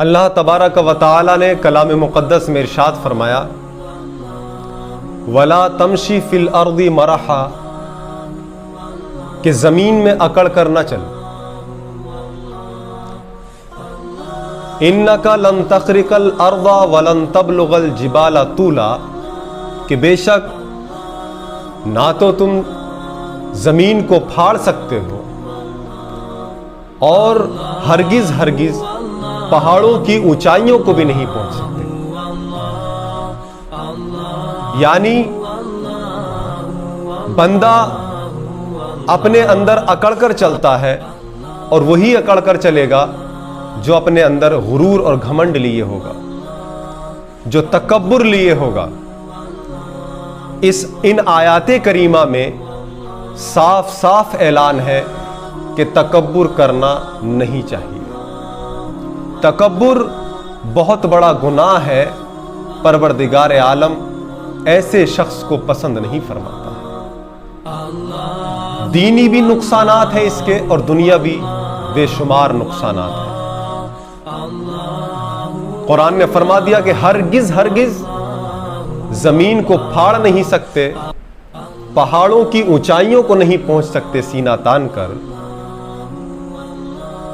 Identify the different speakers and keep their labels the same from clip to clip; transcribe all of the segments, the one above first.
Speaker 1: اللہ تبارک و تعالی نے کلام مقدس میں ارشاد فرمایا وَلَا تَمْشِ فِي الْأَرْضِ مَرَحًا، کہ زمین میں اکڑ کر نہ چل. اِنَّكَ لَن تَخْرِقَ الْأَرْضَ وَلَن تَبْلُغَ الْجِبَالَ طُولًا، کہ بے شک نہ تو تم زمین کو پھاڑ سکتے ہو اور ہرگز ہرگز پہاڑوں کی اونچائیوں کو بھی نہیں پہنچ سکتے. یعنی بندہ اپنے اندر اکڑ کر چلتا ہے اور وہی اکڑ کر چلے گا جو اپنے اندر غرور اور گھمنڈ لیے ہوگا، جو تکبر لیے ہوگا. ان آیات کریمہ میں صاف صاف اعلان ہے کہ تکبر کرنا نہیں چاہیے. تکبر بہت بڑا گناہ ہے، پروردگار عالم ایسے شخص کو پسند نہیں فرماتا ہے. دینی بھی نقصانات ہیں اس کے اور دنیاوی بے شمار نقصانات ہیں. قرآن نے فرما دیا کہ ہرگز ہرگز زمین کو پھاڑ نہیں سکتے، پہاڑوں کی اونچائیوں کو نہیں پہنچ سکتے سینہ تان کر،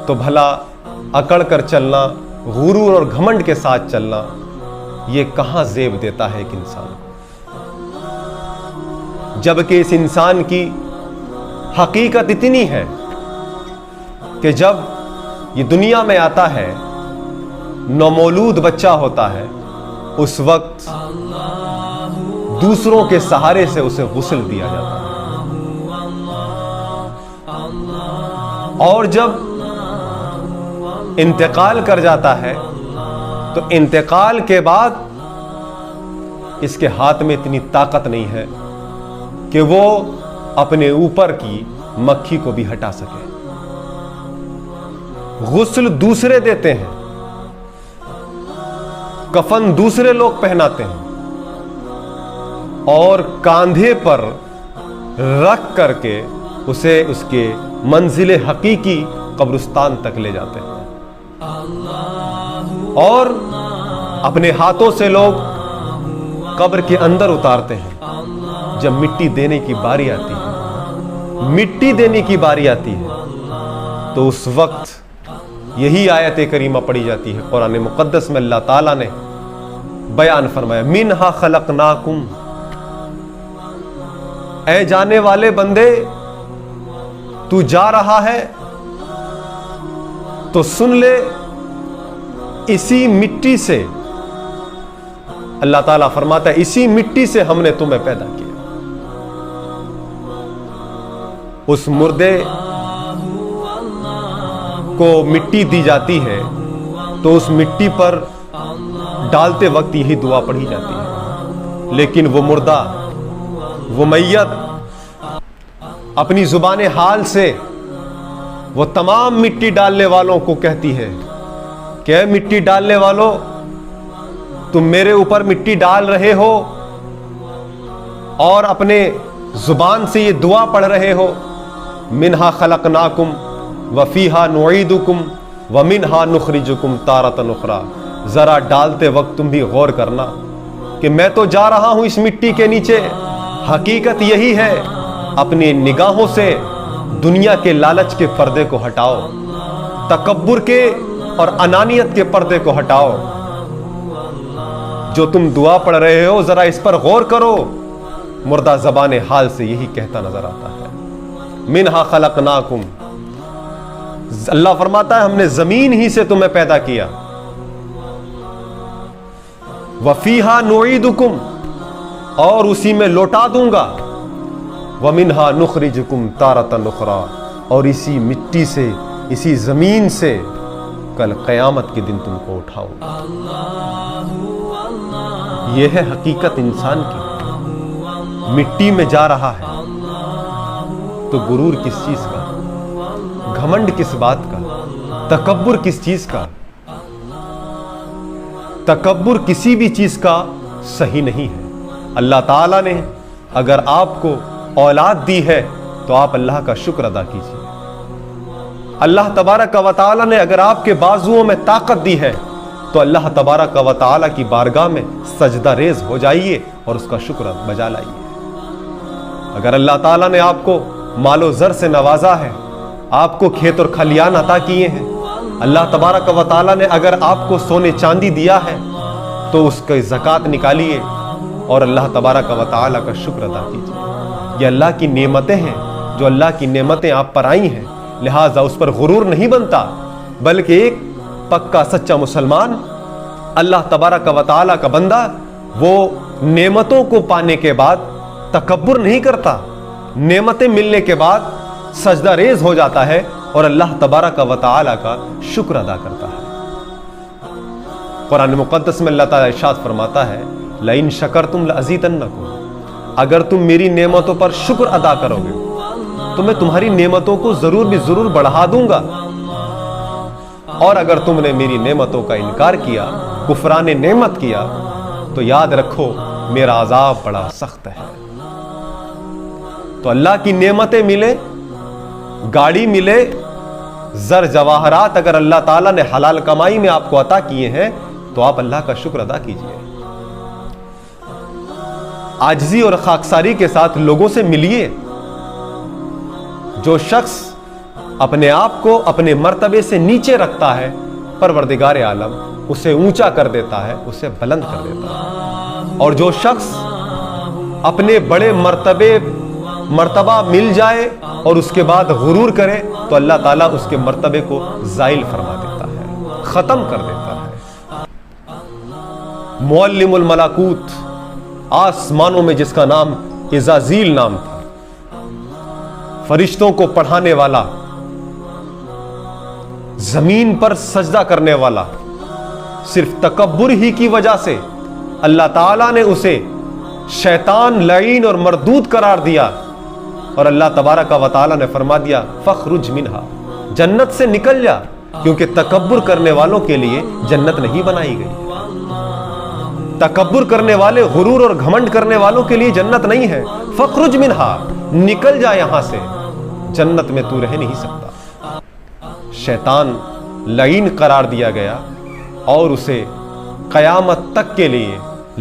Speaker 1: تو بھلا اکڑ کر چلنا، غرور اور گھمنڈ کے ساتھ چلنا، یہ کہاں زیب دیتا ہے ایک انسان کو؟ جبکہ اس انسان کی حقیقت اتنی ہے کہ جب یہ دنیا میں آتا ہے، نومولود بچہ ہوتا ہے، اس وقت دوسروں کے سہارے سے اسے غسل دیا جاتا ہے، اور جب انتقال کر جاتا ہے تو انتقال کے بعد اس کے ہاتھ میں اتنی طاقت نہیں ہے کہ وہ اپنے اوپر کی مکھی کو بھی ہٹا سکے. غسل دوسرے دیتے ہیں، کفن دوسرے لوگ پہناتے ہیں، اور کاندھے پر رکھ کر کے اسے اس کے منزل حقیقی قبرستان تک لے جاتے ہیں، اور اپنے ہاتھوں سے لوگ قبر کے اندر اتارتے ہیں. جب مٹی دینے کی باری آتی ہے، مٹی دینے کی باری آتی ہے، تو اس وقت یہی آیت کریمہ پڑھی جاتی ہے. قرآن مقدس میں اللہ تعالیٰ نے بیان فرمایا منہا خلقناکم، اے جانے والے بندے تو جا رہا ہے تو سن لے، اسی مٹی سے اللہ تعالیٰ فرماتا ہے اسی مٹی سے ہم نے تمہیں پیدا کیا. اس مردے کو مٹی دی جاتی ہے تو اس مٹی پر ڈالتے وقت یہی دعا پڑھی جاتی ہے، لیکن وہ مردہ، وہ میت اپنی زبان حال سے وہ تمام مٹی ڈالنے والوں کو کہتی ہے کہ اے مٹی ڈالنے والوں، تم میرے اوپر مٹی ڈال رہے ہو اور اپنے زبان سے یہ دعا پڑھ رہے ہو منہا خلقناکم وفیہا نعیدکم ومنہا نخرجکم تارۃ اخری. ذرا ڈالتے وقت تم بھی غور کرنا کہ میں تو جا رہا ہوں اس مٹی کے نیچے، حقیقت یہی ہے. اپنی نگاہوں سے دنیا کے لالچ کے پردے کو ہٹاؤ، تکبر کے اور انانیت کے پردے کو ہٹاؤ. جو تم دعا پڑھ رہے ہو ذرا اس پر غور کرو. مردہ زبان حال سے یہی کہتا نظر آتا ہے منہا خلقناکم. اللہ فرماتا ہے ہم نے زمین ہی سے تمہیں پیدا کیا، وفیہا نعیدکم، اور اسی میں لوٹا دوں گا، ومنہا نخرجکم تارۃ اخری، اور اسی مٹی سے، اسی زمین سے کل قیامت کے دن تم کو اٹھاؤں. یہ ہے حقیقت انسان کی. مٹی میں جا رہا ہے تو غرور کس چیز کا، گھمنڈ کس بات کا، تکبر کس چیز کا؟ تکبر کسی بھی چیز کا صحیح نہیں ہے. اللہ تعالیٰ نے اگر آپ کو اولاد دی ہے تو آپ اللہ کا شکر ادا کیجیے. اللہ تبارک و تعالیٰ نے اگر آپ کے بازوؤں میں طاقت دی ہے تو اللہ تبارک و تعالی کی بارگاہ میں سجدہ ریز ہو جائیے اور اس کا شکر بجا لائیے۔ اگر اللہ تعالیٰ نے آپ کو مال و زر سے نوازا ہے، آپ کو کھیت اور کھلیان عطا کیے ہیں، اللہ تبارک و تعالیٰ نے اگر آپ کو سونے چاندی دیا ہے تو اس کی زکوٰۃ نکالیے اور اللہ تبارک و تعالیٰ کا شکر ادا کیجیے۔ یہ اللہ کی نعمتیں ہیں، جو اللہ کی نعمتیں آپ پر آئی ہیں، لہٰذا اس پر غرور نہیں بنتا، بلکہ ایک پکا سچا مسلمان، اللہ تبارک و تعالیٰ کا بندہ، وہ نعمتوں کو پانے کے بعد تکبر نہیں کرتا، نعمتیں ملنے کے بعد سجدہ ریز ہو جاتا ہے اور اللہ تبارک و تعالیٰ کا شکر ادا کرتا ہے۔ قرآن مقدس میں اللہ تعالیٰ ارشاد فرماتا ہے لَإِن شَكَرْتُمْ لَأَزِيدَنَّكُمْ، اگر تم میری نعمتوں پر شکر ادا کرو گے تو میں تمہاری نعمتوں کو ضرور بھی ضرور بڑھا دوں گا، اور اگر تم نے میری نعمتوں کا انکار کیا، کفران نعمت کیا، تو یاد رکھو میرا عذاب بڑا سخت ہے۔ تو اللہ کی نعمتیں ملے، گاڑی ملے، زر جواہرات اگر اللہ تعالیٰ نے حلال کمائی میں آپ کو عطا کیے ہیں تو آپ اللہ کا شکر ادا کیجئے۔ عاجزی اور خاکساری کے ساتھ لوگوں سے ملیے۔ جو شخص اپنے آپ کو اپنے مرتبے سے نیچے رکھتا ہے، پروردگار عالم اسے اونچا کر دیتا ہے، اسے بلند کر دیتا ہے۔ اور جو شخص اپنے بڑے مرتبہ مل جائے اور اس کے بعد غرور کرے تو اللہ تعالیٰ اس کے مرتبے کو زائل فرما دیتا ہے، ختم کر دیتا ہے۔ معلم الملکوت، آسمانوں میں جس کا نام عزازیل نام تھا، فرشتوں کو پڑھانے والا، زمین پر سجدہ کرنے والا، صرف تکبر ہی کی وجہ سے اللہ تعالیٰ نے اسے شیطان، لعین اور مردود قرار دیا، اور اللہ تبارک و تعالیٰ نے فرما دیا فخرج منہا، جنت سے نکل جا، کیونکہ تکبر کرنے والوں کے لیے جنت نہیں بنائی گئی۔ تکبر کرنے والے، غرور اور گھمنڈ کرنے والوں کے لیے جنت نہیں ہے۔ فخرج منہا، نکل جا یہاں سے، جنت میں تو رہ نہیں سکتا۔ شیطان لعین قرار دیا گیا اور اسے قیامت تک کے لیے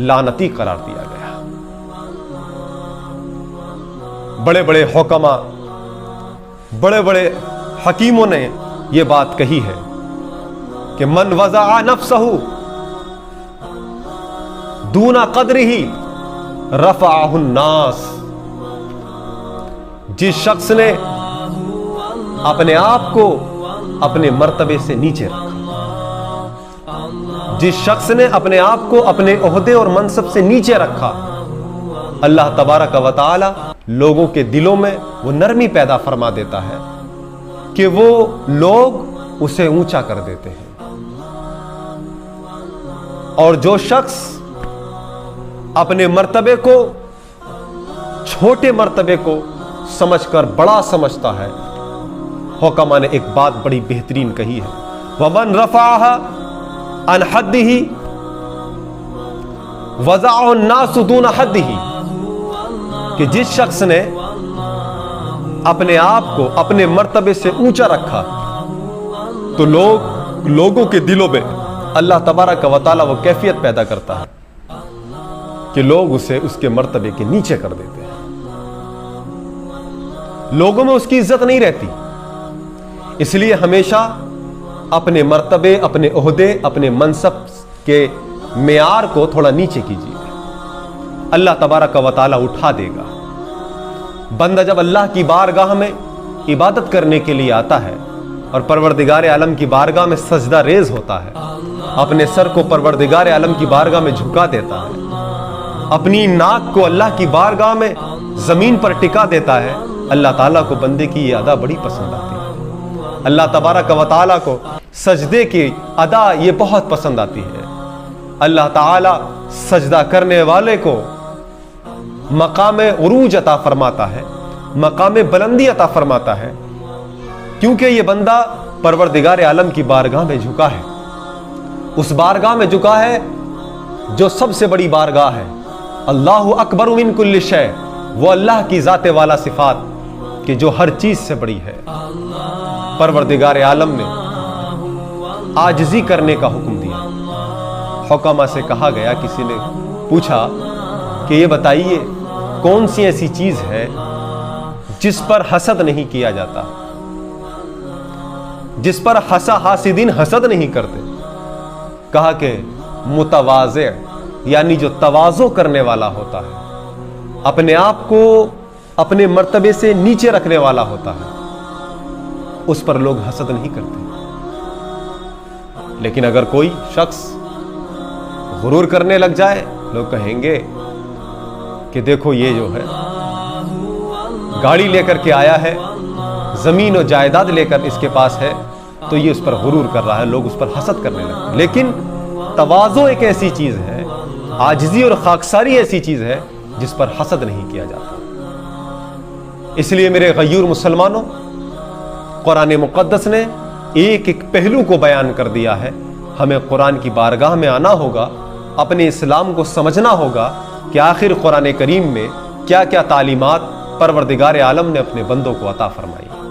Speaker 1: لعنتی قرار دیا گیا۔ بڑے بڑے حکما، بڑے بڑے حکیموں نے یہ بات کہی ہے کہ من وضع نفسہ دون قدرہ رفعہ الناس، جس شخص نے اپنے آپ کو اپنے مرتبے سے نیچے رکھا، جس شخص نے اپنے آپ کو اپنے عہدے اور منصب سے نیچے رکھا، اللہ تبارک و تعالی لوگوں کے دلوں میں وہ نرمی پیدا فرما دیتا ہے کہ وہ لوگ اسے اونچا کر دیتے ہیں۔ اور جو شخص اپنے مرتبے کو، چھوٹے مرتبے کو سمجھ کر بڑا سمجھتا ہے، حکما نے ایک بات بڑی بہترین کہی ہے وَمَنْ رَفَعَهَا عَنْ حَدِّهِ وَضَعَهُ النَّاسُ دُونَ حَدِّهِ، کہ جس شخص نے اپنے آپ کو اپنے مرتبے سے اونچا رکھا تو لوگوں کے دلوں میں اللہ تبارک و تعالی وہ کیفیت پیدا کرتا ہے کہ لوگ اسے اس کے مرتبے کے نیچے کر دیتے ہیں، لوگوں میں اس کی عزت نہیں رہتی۔ اس لیے ہمیشہ اپنے مرتبے، اپنے عہدے، اپنے منصب کے معیار کو تھوڑا نیچے کیجیے، اللہ تبارک و تعالی اٹھا دے گا۔ بندہ جب اللہ کی بارگاہ میں عبادت کرنے کے لیے آتا ہے اور پروردگار عالم کی بارگاہ میں سجدہ ریز ہوتا ہے، اپنے سر کو پروردگار عالم کی بارگاہ میں جھکا دیتا ہے، اپنی ناک کو اللہ کی بارگاہ میں زمین پر ٹکا دیتا ہے، اللہ تعالیٰ کو بندے کی یہ ادا بڑی پسند آتی ہے۔ اللہ تبارک و تعالیٰ کو سجدے کی ادا یہ بہت پسند آتی ہے۔ اللہ تعالیٰ سجدہ کرنے والے کو مقام عروج عطا فرماتا ہے، مقام بلندی عطا فرماتا ہے، کیونکہ یہ بندہ پروردگار عالم کی بارگاہ میں جھکا ہے، اس بارگاہ میں جھکا ہے جو سب سے بڑی بارگاہ ہے۔ اللہ اکبر من کل شیء، وہ اللہ کی ذات والا صفات کہ جو ہر چیز سے بڑی ہے۔ پروردگار عالم نے عاجزی کرنے کا حکم دیا، حکما سے کہا گیا، کسی نے پوچھا کہ یہ بتائیے کون سی ایسی چیز ہے جس پر حسد نہیں کیا جاتا، جس پر حاسدین حسد نہیں کرتے؟ کہا کہ متواضع، یعنی جو تواضع کرنے والا ہوتا ہے، اپنے آپ کو اپنے مرتبے سے نیچے رکھنے والا ہوتا ہے، اس پر لوگ حسد نہیں کرتے۔ لیکن اگر کوئی شخص غرور کرنے لگ جائے، لوگ کہیں گے کہ دیکھو یہ جو ہے گاڑی لے کر کے آیا ہے، زمین و جائیداد لے کر اس کے پاس ہے، تو یہ اس پر غرور کر رہا ہے، لوگ اس پر حسد کرنے لگتے۔ لیکن تواضع ایک ایسی چیز ہے، عاجزی اور خاکساری ایسی چیز ہے جس پر حسد نہیں کیا جاتا۔ اس لیے میرے غیور مسلمانوں، قرآن مقدس نے ایک ایک پہلو کو بیان کر دیا ہے۔ ہمیں قرآن کی بارگاہ میں آنا ہوگا، اپنے اسلام کو سمجھنا ہوگا کہ آخر قرآن کریم میں کیا کیا تعلیمات پروردگار عالم نے اپنے بندوں کو عطا فرمائی۔